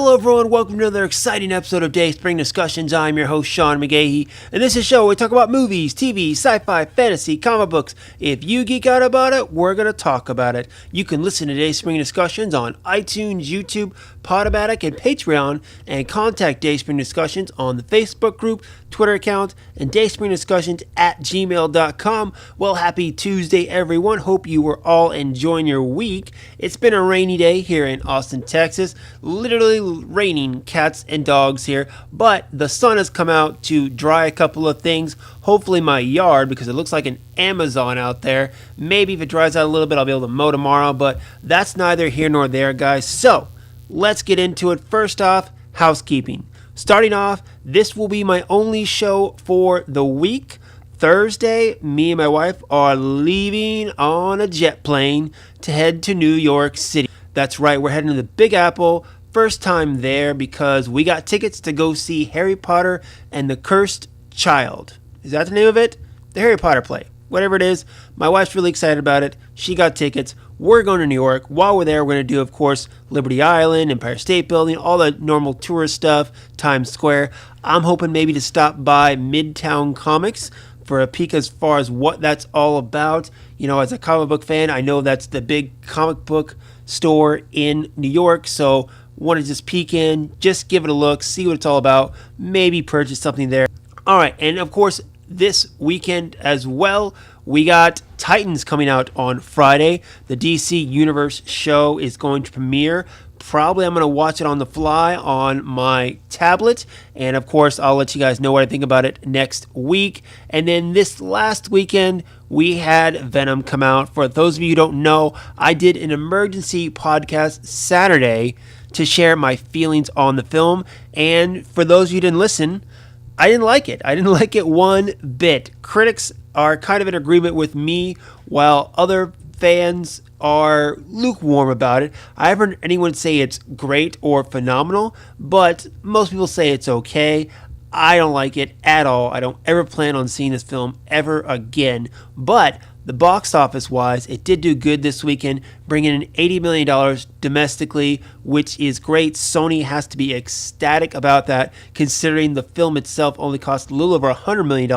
Hello everyone, welcome to another exciting episode of Dayspring Discussions. I'm your host Sean McGahee, and this is a show where we talk about movies, TV, sci-fi, fantasy, comic books. If you geek out about it, we're going to talk about it. You can listen to Dayspring Discussions on iTunes, YouTube, Podomatic, and Patreon, and contact Dayspring Discussions on the Facebook group, Twitter account, and dayspringdiscussions@gmail.com. Well, happy Tuesday everyone. Hope you were all enjoying your week. It's been a rainy day here in Austin, Texas. Literally raining cats and dogs here, but the sun has come out to dry a couple of things. Hopefully my yard, because it looks like an Amazon out there. Maybe if it dries out a little bit, I'll be able to mow tomorrow, but that's neither here nor there, guys. So let's get into it. First off, housekeeping. Starting off, this will be my only show for the week. Thursday, me and my wife are leaving on a jet plane to head to New York City. That's right, we're heading to the Big Apple. First time there because we got tickets to go see Harry Potter and the Cursed Child. Is that the name of it? The Harry Potter play. Whatever it is, my wife's really excited about it. She got tickets. We're going to New York. While we're there, we're going to do, of course, Liberty Island, Empire State Building, all the normal tourist stuff, Times Square. I'm hoping maybe to stop by Midtown Comics for a peek as far as what that's all about. You know, as a comic book fan, I know that's the big comic book store in New York, so want to just peek in, just give it a look, see what it's all about, maybe purchase something there. All right, and of course, this weekend as well, we got Titans coming out on Friday. The DC Universe show is going to premiere. Probably I'm going to watch it on the fly on my tablet. And of course, I'll let you guys know what I think about it next week. And then this last weekend, we had Venom come out. For those of you who don't know, I did an emergency podcast Saturday to share my feelings on the film. And for those of you who didn't listen, I didn't like it. I didn't like it one bit. Critics are kind of in agreement with me, while other fans are lukewarm about it. I haven't heard anyone say it's great or phenomenal, but most people say it's okay. I don't like it at all. I don't ever plan on seeing this film ever again. But the box office wise, it did do good this weekend, bringing in $80 million domestically, which is great. Sony has to be ecstatic about that, considering the film itself only cost a little over $100 million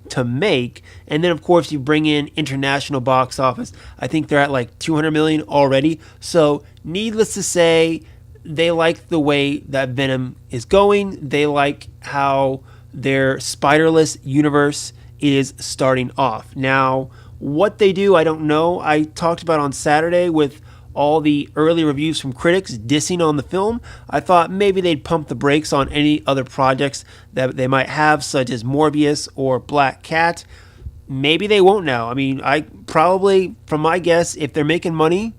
to make. And then, of course, you bring in international box office. I think they're at like $200 million already. So, needless to say, they like the way that Venom is going. They like how their spiderless universe is starting off. Now, what they do, I don't know. I talked about on Saturday with all the early reviews from critics dissing on the film. I thought maybe they'd pump the brakes on any other projects that they might have, such as Morbius or Black Cat. Maybe they won't now. I mean, I probably, from my guess, if they're making money,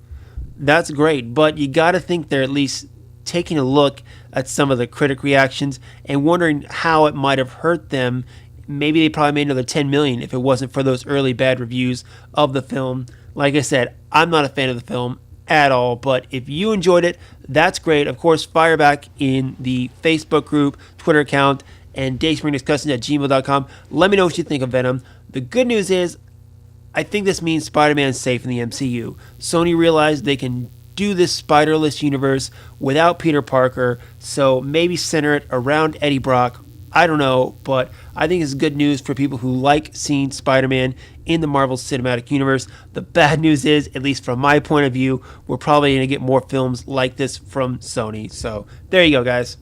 that's great. But you got to think they're at least taking a look at some of the critic reactions and wondering how it might have hurt them. Maybe they probably made another $10 million if it wasn't for those early bad reviews of the film. Like I said, I'm not a fan of the film at all, but if you enjoyed it, that's great. Of course, fire back in the Facebook group, Twitter account, and dayspringdiscussions@gmail.com. Let me know what you think of Venom. The good news is, I think this means Spider-Man's safe in the MCU. Sony realized they can do this spiderless universe without Peter Parker, so maybe center it around Eddie Brock. I don't know, but I think it's good news for people who like seeing Spider-Man in the Marvel Cinematic Universe. The bad news is, at least from my point of view, we're probably going to get more films like this from Sony. So there you go, guys.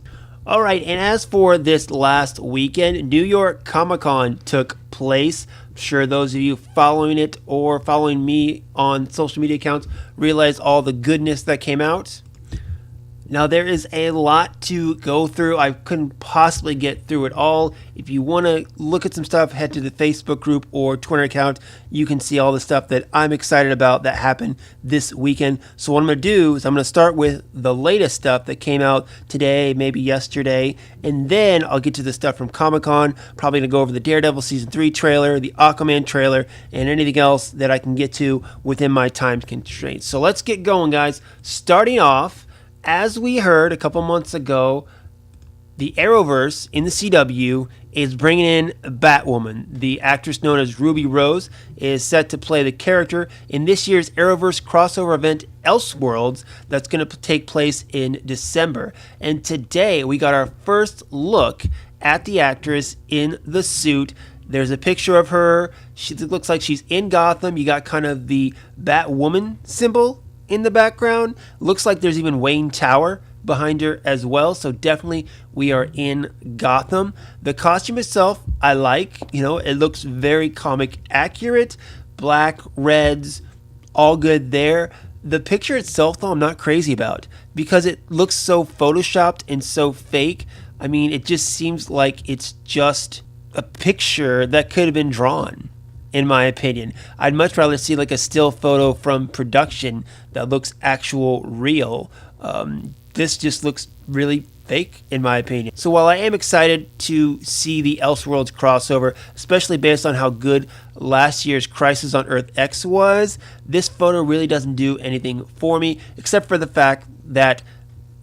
All right, and as for this last weekend, New York Comic-Con took place. I'm sure those of you following it or following me on social media accounts realize all the goodness that came out. Now, there is a lot to go through. I couldn't possibly get through it all. If you want to look at some stuff, head to the Facebook group or Twitter account. You can see all the stuff that I'm excited about that happened this weekend. So what I'm going to do is I'm going to start with the latest stuff that came out today, maybe yesterday, and then I'll get to the stuff from Comic-Con. Probably going to go over the Daredevil Season 3 trailer, the Aquaman trailer, and anything else that I can get to within my time constraints. So let's get going, guys. Starting off, as we heard a couple months ago, the Arrowverse in the CW is bringing in Batwoman. The actress known as Ruby Rose is set to play the character in this year's Arrowverse crossover event Elseworlds that's going to take place in December. And today we got our first look at the actress in the suit. There's a picture of her. She looks like she's in Gotham. You got kind of the Batwoman symbol in the background. Looks like there's even Wayne Tower behind her as well, so definitely we are in Gotham. The costume itself I like, it looks very comic accurate. Black, reds, all good there. The picture itself though I'm not crazy about because it looks so photoshopped and so fake. I mean, it just seems like it's just a picture that could have been drawn, in my opinion. I'd much rather see like a still photo from production that looks actual real. This just looks really fake, in my opinion. So while I am excited to see the Elseworlds crossover, especially based on how good last year's Crisis on Earth X was, this photo really doesn't do anything for me, except for the fact that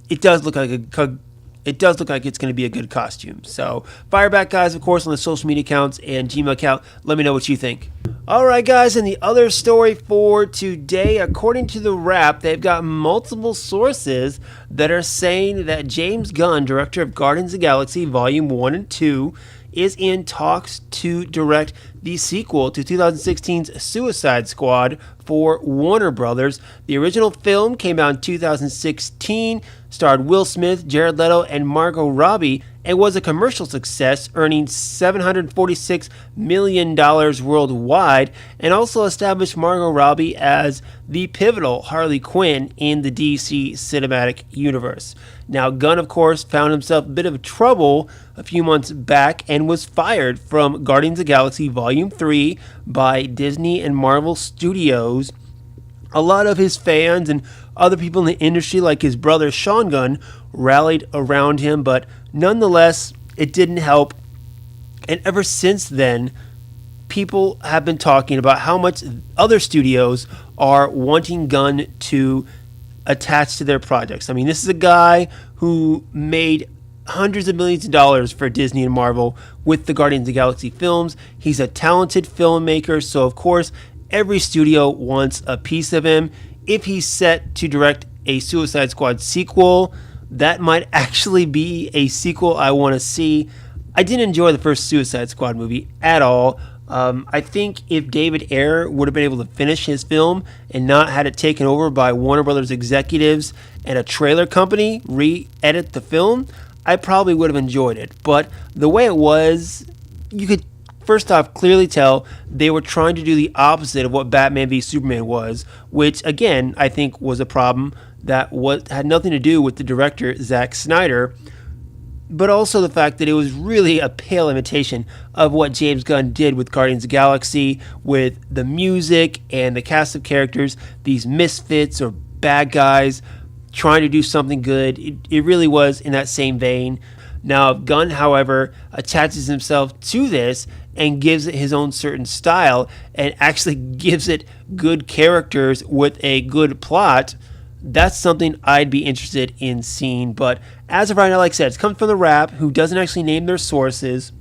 it does look like it's going to be a good costume. So fire back, guys, of course, on the social media accounts and Gmail account. Let me know what you think. All right, guys, and the other story for today, according to The Wrap, they've got multiple sources that are saying that James Gunn, director of Guardians of the Galaxy Volume 1 and 2, is in talks to direct the sequel to 2016's Suicide Squad for Warner Brothers. The original film came out in 2016, starred Will Smith, Jared Leto, and Margot Robbie, and was a commercial success, earning $746 million worldwide, and also established Margot Robbie as the pivotal Harley Quinn in the DC cinematic universe. Now, Gunn, of course, found himself a bit of trouble a few months back and was fired from Guardians of the Galaxy Volume 3 by Disney and Marvel Studios. A lot of his fans and other people in the industry, like his brother Sean Gunn, rallied around him, but nonetheless, it didn't help. And ever since then, people have been talking about how much other studios are wanting Gunn to attach to their projects. I mean, this is a guy who made hundreds of millions of dollars for Disney and Marvel with the Guardians of the Galaxy films. He's a talented filmmaker, so of course, every studio wants a piece of him. If he's set to direct a Suicide Squad sequel, that might actually be a sequel I want to see. I didn't enjoy the first Suicide Squad movie at all. I think if David Ayer would have been able to finish his film and not had it taken over by Warner Brothers executives and a trailer company re-edit the film, I probably would have enjoyed it. But the way it was, you could first off clearly tell they were trying to do the opposite of what Batman v Superman was, which again I think was a problem that had nothing to do with the director Zack Snyder, but also the fact that it was really a pale imitation of what James Gunn did with Guardians of the Galaxy, with the music and the cast of characters, these misfits or bad guys trying to do something good. It really was in that same vein. Now, Gunn, however, attaches himself to this and gives it his own certain style and actually gives it good characters with a good plot. That's something I'd be interested in seeing. But as of right now, like I said, it's coming from The Wrap, who doesn't actually name their sources.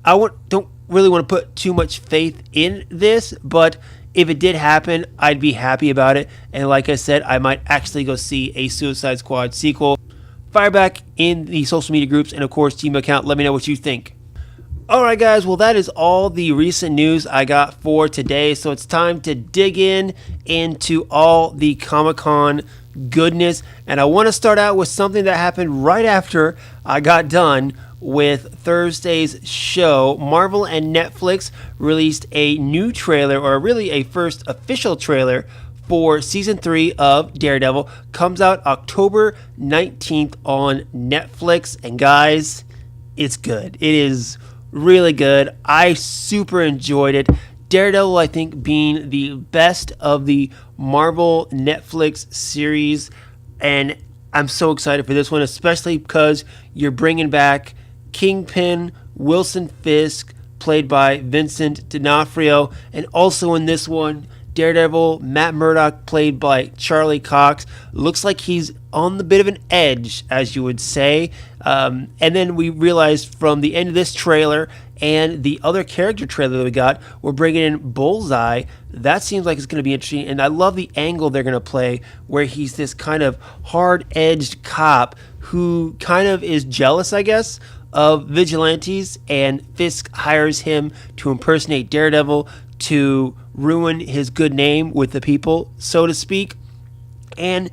Don't really want to put too much faith in this, but if it did happen, I'd be happy about it. And like I said, I might actually go see a Suicide Squad sequel. Fire back in the social media groups and, of course, Gmail account. Let me know what you think. Alright, guys, well, that is all the recent news I got for today. So it's time to dig into all the Comic-Con goodness. And I want to start out with something that happened right after I got done with Thursday's show. Marvel and Netflix released a new trailer, or really a first official trailer, for Season 3 of Daredevil. Comes out October 19th on Netflix. And guys, it's good. It is really good. I super enjoyed it. Daredevil, I think, being the best of the Marvel Netflix series. And I'm so excited for this one, especially because you're bringing back Kingpin, Wilson Fisk, played by Vincent D'Onofrio. And also in this one, Daredevil, Matt Murdock, played by Charlie Cox, looks like he's on the bit of an edge, as you would say. And then we realized from the end of this trailer and the other character trailer that we got, we're bringing in Bullseye. That seems like it's going to be interesting, and I love the angle they're going to play, where he's this kind of hard-edged cop who kind of is jealous, I guess, of vigilantes, and Fisk hires him to impersonate Daredevil to ruin his good name with the people, so to speak. And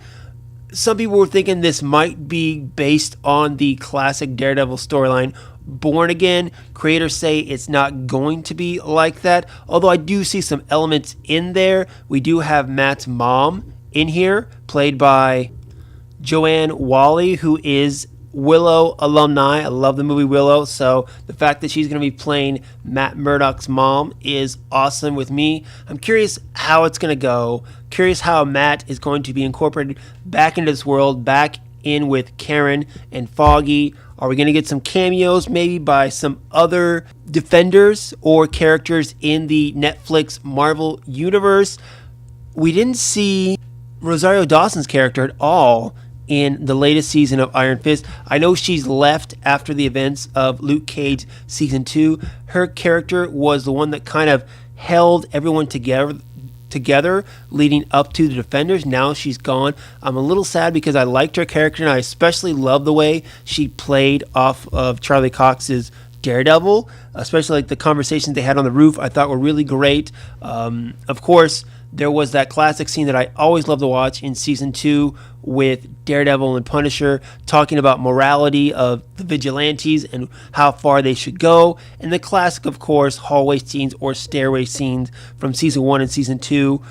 some people were thinking this might be based on the classic Daredevil storyline, Born Again. Creators say it's not going to be like that, although I do see some elements in there. We do have Matt's mom in here, played by Joanne Whalley, who is Willow alumni. I love the movie Willow, so the fact that she's going to be playing Matt Murdock's mom is awesome with me. I'm curious how it's going to go. Curious how Matt is going to be incorporated back into this world, back in with Karen and Foggy. Are we going to get some cameos maybe by some other Defenders or characters in the Netflix Marvel universe? We didn't see Rosario Dawson's character at all in the latest season of Iron Fist. I know she's left after the events of Luke Cage Season 2. Her character was the one that kind of held everyone together leading up to the Defenders. Now she's gone. I'm a little sad because I liked her character, and I especially love the way she played off of Charlie Cox's Daredevil, especially like the conversations they had on the roof I thought were really great. Of course, there was that classic scene that I always love to watch in Season 2 with Daredevil and Punisher talking about morality of the vigilantes and how far they should go. And the classic, of course, hallway scenes or stairway scenes from Season 1 and Season 2.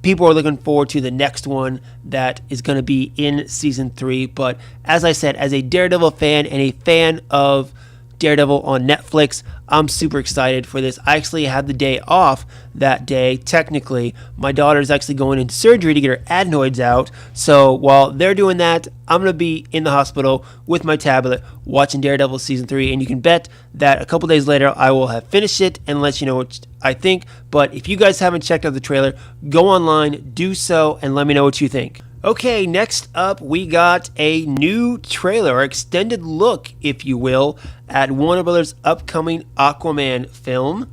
People are looking forward to the next one that is going to be in Season 3. But as I said, as a Daredevil fan and a fan of Daredevil on Netflix, I'm super excited for this. I actually had the day off that day. Technically, my daughter's actually going into surgery to get her adenoids out. So while they're doing that, I'm going to be in the hospital with my tablet watching Daredevil Season 3. And you can bet that a couple days later, I will have finished it and let you know what I think. But if you guys haven't checked out the trailer, go online, do so, and let me know what you think. Okay, next up, we got a new trailer, or extended look, if you will, at Warner Brothers' upcoming Aquaman film.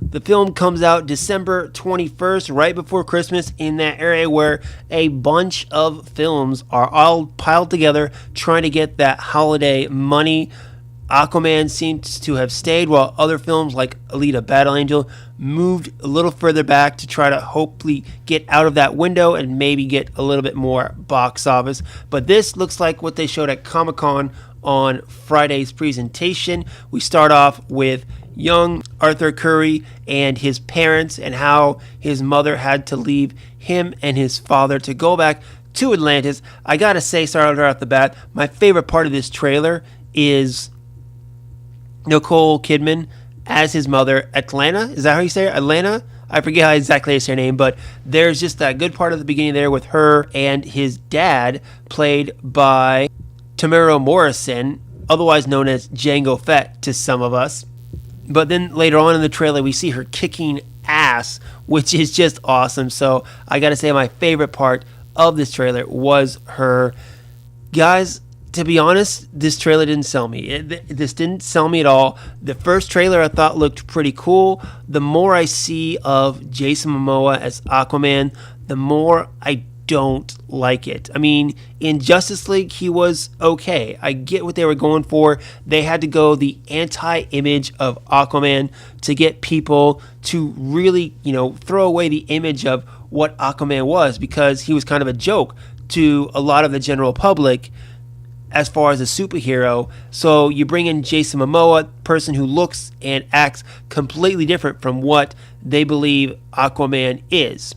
The film comes out December 21st, right before Christmas, in that area where a bunch of films are all piled together trying to get that holiday money. Aquaman seems to have stayed, while other films like Alita Battle Angel moved a little further back to try to hopefully get out of that window and maybe get a little bit more box office. But this looks like what they showed at Comic-Con on Friday's presentation. We start off with young Arthur Curry and his parents, and how his mother had to leave him and his father to go back to Atlantis. I gotta say, sorry right off the bat, my favorite part of this trailer is Nicole Kidman as his mother, Atlanta. Is that how you say it? Atlanta? I forget how exactly I say her name, but there's just that good part at the beginning there with her and his dad, played by Tamara Morrison, otherwise known as Jango Fett to some of us. But then later on in the trailer, we see her kicking ass, which is just awesome. So I gotta say, my favorite part of this trailer was her. Guys, to be honest, this trailer didn't sell me. This didn't sell me at all. The first trailer I thought looked pretty cool. The more I see of Jason Momoa as Aquaman, the more I don't like it. I mean, in Justice League, he was okay. I get what they were going for. They had to go the anti-image of Aquaman to get people to really, throw away the image of what Aquaman was, because he was kind of a joke to a lot of the general public as far as a superhero. So you bring in Jason Momoa, person who looks and acts completely different from what they believe Aquaman is.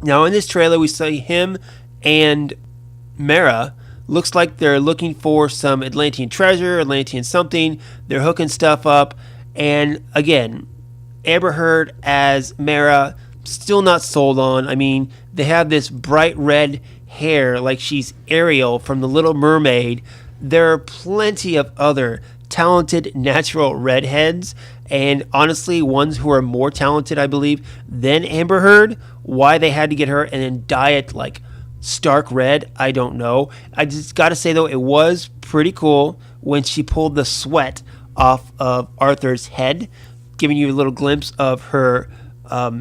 Now in this trailer, we see him and Mera. Looks like they're looking for some Atlantean treasure, Atlantean something. They're hooking stuff up. And again, Amber Heard as Mera, still not sold on. I mean, they have this bright red hair like she's Ariel from The Little Mermaid. There are plenty of other talented natural redheads, and honestly, ones who are more talented, I believe, than Amber Heard. Why they had to get her and then dye it like stark red, I don't know. I just gotta say though, it was pretty cool when she pulled the sweat off of Arthur's head, giving you a little glimpse of her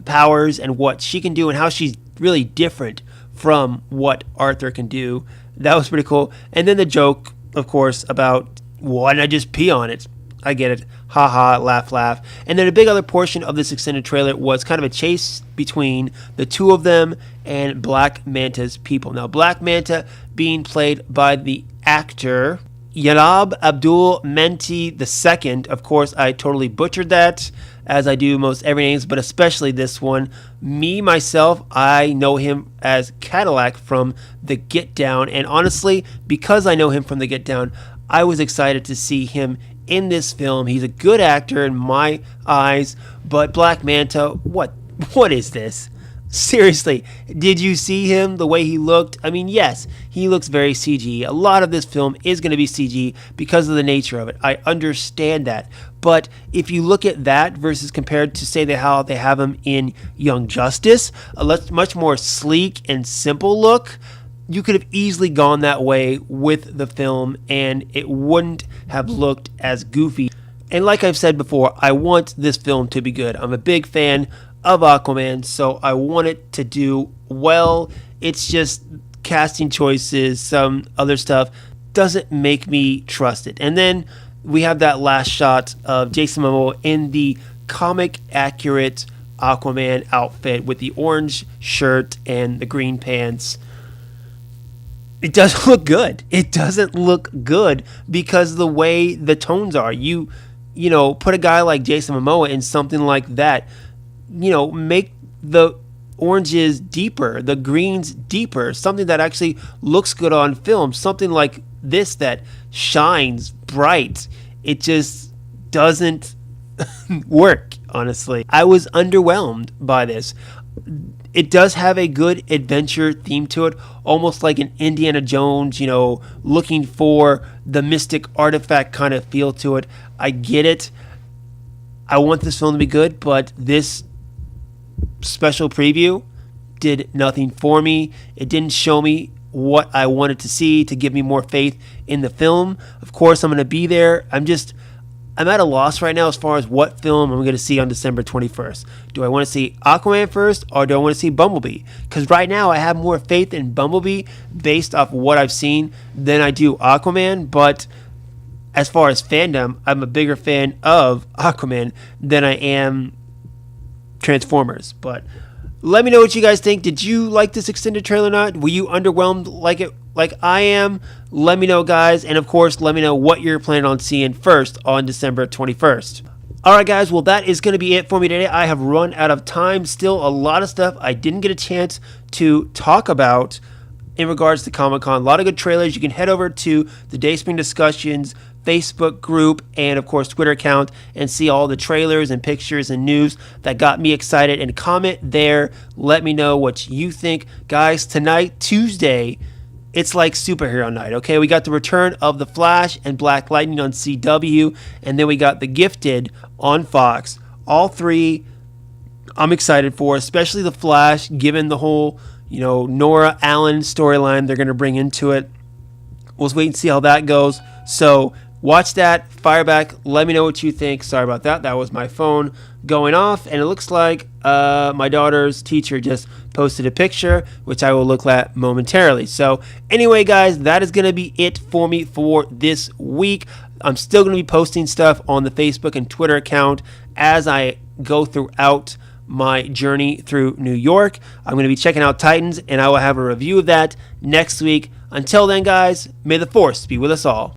powers and what she can do and how she's really different from what Arthur can do. That was pretty cool. And then the joke, of course, about why didn't I just pee on it? I get it. Ha ha, laugh, laugh. And then a big other portion of this extended trailer was kind of a chase between the two of them and Black Manta's people. Now, Black Manta being played by the actor Yanab Abdul Menti II. Of course, I totally butchered that, as I do most every names, but especially this one. Me, myself, I know him as Cadillac from The Get Down, and honestly, because I know him from The Get Down, I was excited to see him in this film. He's a good actor in my eyes, but Black Manta, what is this? Seriously, did you see him, the way he looked? I mean, yes, he looks very CG. A lot of this film is going to be CG because of the nature of it. I understand that. But if you look at that versus compared to, say, how they have him in Young Justice, a much more sleek and simple look, you could have easily gone that way with the film and it wouldn't have looked as goofy. And like I've said before, I want this film to be good. I'm a big fan of Aquaman, so I want it to do well. It's just casting choices, some other stuff doesn't make me trust it. And then we have that last shot of Jason Momoa in the comic accurate Aquaman outfit with the orange shirt and the green pants. It doesn't look good. It doesn't look good because of the way the tones are. You know, put a guy like Jason Momoa in something like that. You know, make the oranges deeper, the greens deeper, something that actually looks good on film, something like this that shines bright. It just doesn't work, honestly. I was underwhelmed by this. It does have a good adventure theme to it, almost like an Indiana Jones, you know, looking for the mystic artifact kind of feel to it. I get it. I want this film to be good, but this special preview did nothing for me. It didn't show me what I wanted to see to give me more faith in the film. Of course, I'm going to be there. I'm at a loss right now as far as what film I'm going to see on December 21st. Do I want to see Aquaman first or do I want to see Bumblebee? Because right now I have more faith in Bumblebee based off what I've seen than I do Aquaman. But as far as fandom, I'm a bigger fan of Aquaman than I am Transformers. But let me know what you guys think. Did you like this extended trailer or not? Were you underwhelmed like I am? Let me know, guys. And of course, let me know what you're planning on seeing first on December 21st. Alright guys, well that is going to be it for me today. I have run out of time. Still a lot of stuff I didn't get a chance to talk about in regards to Comic-Con. A lot of good trailers. You can head over to the Dayspring Discussions Facebook group and of course Twitter account and see all the trailers and pictures and news that got me excited, and comment there. Let me know what you think. Guys, tonight, Tuesday, it's like superhero night, okay? We got the return of The Flash and Black Lightning on CW, and then we got The Gifted on Fox. All three I'm excited for, especially The Flash, given the whole, you know, Nora Allen storyline they're going to bring into it. We'll wait and see how that goes. So watch that, fire back, let me know what you think. Sorry about that. That was my phone going off, and it looks like my daughter's teacher just posted a picture, which I will look at momentarily. So anyway, guys, that is going to be it for me for this week. I'm still going to be posting stuff on the Facebook and Twitter account as I go throughout my journey through New York. I'm going to be checking out Titans, and I will have a review of that next week. Until then, guys, may the Force be with us all.